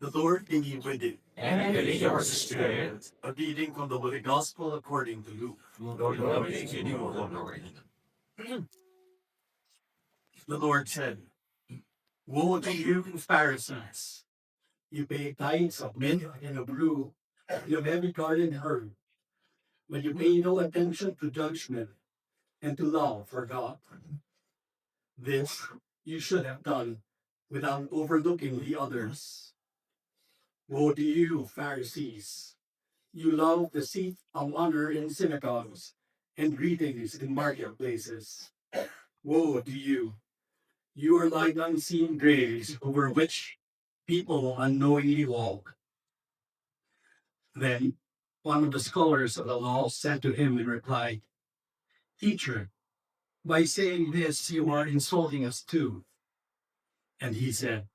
The Lord be with you. And with your spirit. A reading from the Holy Gospel according to Luke. Glory to you, O Lord. The Lord said, "Woe to you, Pharisees! You pay tithes of mint and of rue, you have every garden herb, but you pay no attention to judgment and to love for God. This you should have done without overlooking the others. Woe to you, Pharisees! You love the seat of honor in synagogues and greetings in marketplaces. Woe to you! You are like unseen graves over which people unknowingly walk." Then one of the scholars of the law said to him in reply, "Teacher, by saying this, you are insulting us too." And he said,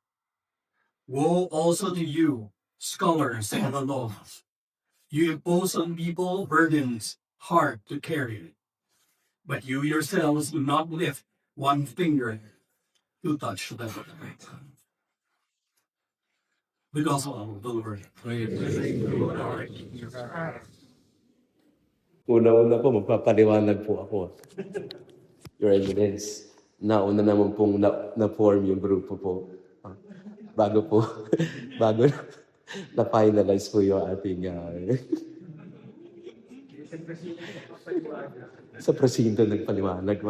"Woe also to you, scholars of the law! You impose on people burdens hard to carry, but you yourselves do not lift one finger to touch them." The Gospel of the Lord. Una-una po, magpapaliwanag po ako. Your Eminence, nauna naman pong na-form yung grupo po. Bago po, bago na-finalize po yung ating sa presinto nagpaliwanag.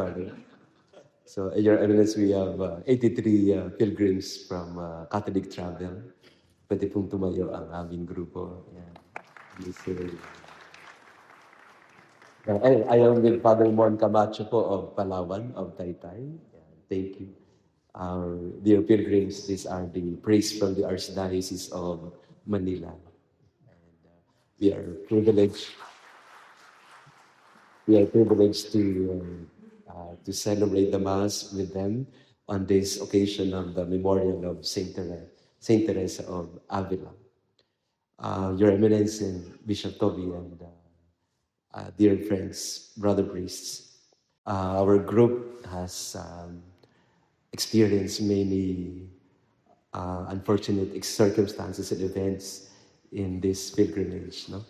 So, Your Eminence, we have 83 pilgrims from Catholic Travel. Pwede pong tumayo ang aming grupo. Yeah. I am with Father Mon Camacho po of Palawan, of Taytay. Yeah, thank you. Dear pilgrims, these are the priests from the Archdiocese of Manila. And we are privileged to celebrate the Mass with them on this occasion of the memorial of Saint Teresa of Avila. Your Eminence and Bishop Toby and dear friends, brother priests, our group has experienced many unfortunate circumstances and events in this pilgrimage. No?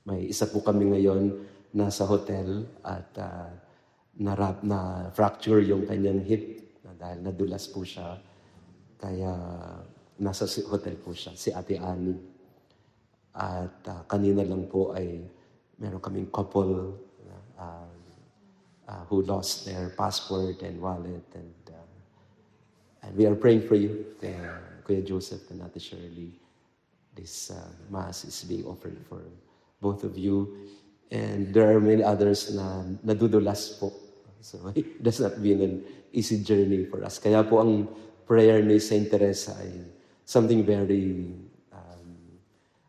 May isa po kami ngayon nasa hotel at na-fracture yung kanyang hip dahil nadulas po siya. Kaya nasa hotel po siya, si Ate Annie. At kanina lang po ay meron kaming couple who lost their passport and wallet. And we are praying for you, Kuya Joseph and Ate Shirley. This Mass is being offered for both of you. And there are many others na nadudulas po. So it has not been an easy journey for us. Kaya po ang prayer ni Saint Teresa ay something very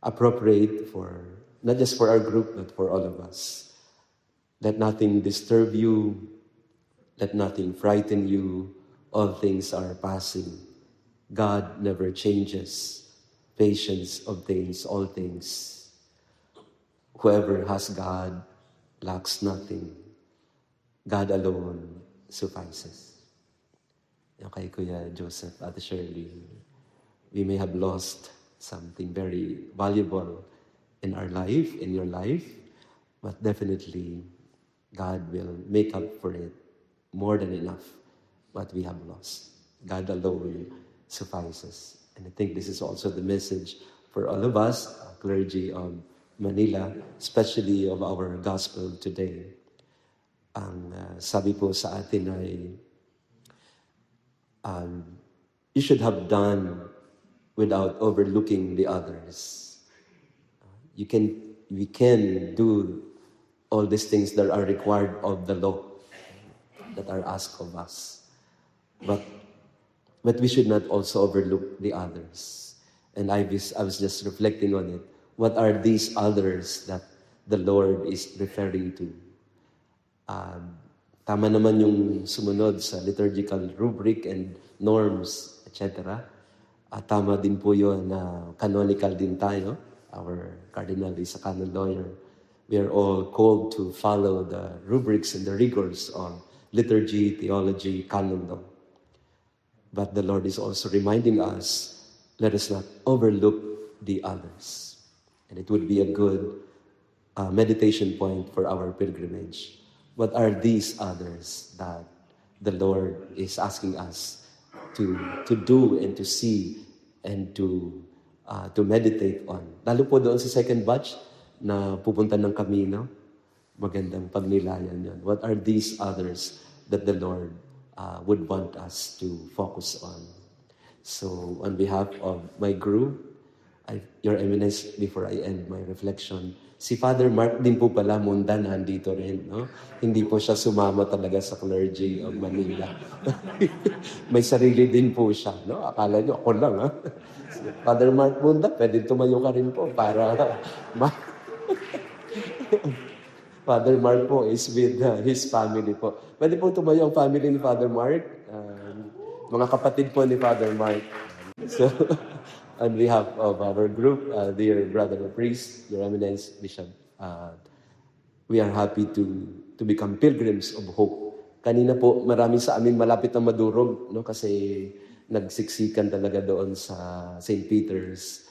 appropriate for, not just for our group, but for all of us. Let nothing disturb you. Let nothing frighten you. All things are passing. God never changes. Patience obtains all things. Whoever has God lacks nothing. God alone suffices. Okay, Kuya Joseph, Ate Shirley, we may have lost something very valuable in our life, in your life, but definitely God will make up for it more than enough what we have lost. God alone suffices. And I think this is also the message for all of us, clergy of Manila, especially of our gospel today. Ang sabi po sa atin ay, you should have done without overlooking the others. We can do all these things that are required of the law, that are asked of us. But we should not also overlook the others. And I was just reflecting on it. What are these others that the Lord is referring to? Tama naman yung sumunod sa liturgical rubric and norms, etc. At tama din po yun na canonical din tayo. Our cardinal is a canon lawyer. We are all called to follow the rubrics and the rigors of liturgy, theology, canon law. But the Lord is also reminding us let us not overlook the others. And it would be a good meditation point for our pilgrimage. What are these others that the Lord is asking us to do and to see and to meditate on? Lalo po doon sa second batch na pupunta ng Camino, magandang pagnilayan yon. What are these others that the Lord would want us to focus on? So, on behalf of my group, Your Eminence, before I end my reflection, si Father Mark din po pala, Munda, nandito rin. No? Hindi po siya sumama talaga sa clergy of Manila. May sarili din po siya. No? Akala nyo, ako lang. Ha? Father Mark Munda, pwede tumayo ka rin po para... Father Mark po is with his family po. Pwede po tumayo ang family ni Father Mark. Mga kapatid po ni Father Mark. So, on behalf of our group, dear brother priest, Your Eminence, Bishop, we are happy to become pilgrims of hope. Kanina po, marami sa amin malapit na madurog, no? Kasi nagsiksikan talaga doon sa St. Peter's.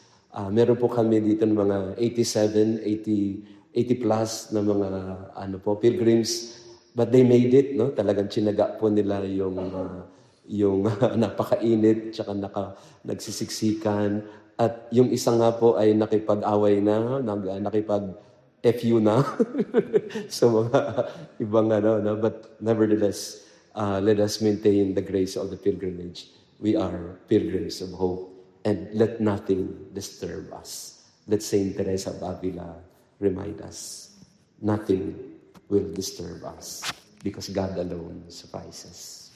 Meron po kami dito ng mga 87, 80 plus na mga pilgrims. But they made it, no? Talagang tsinaga po nila yung napakainit, tsaka nagsisiksikan. At yung isa nga po ay nakipag-away na, nakipag-FU na. So mga ibang but nevertheless, let us maintain the grace of the pilgrimage. We are pilgrims of hope, and let nothing disturb us. Let Saint Teresa of Avila remind us, nothing will disturb us, because God alone suffices.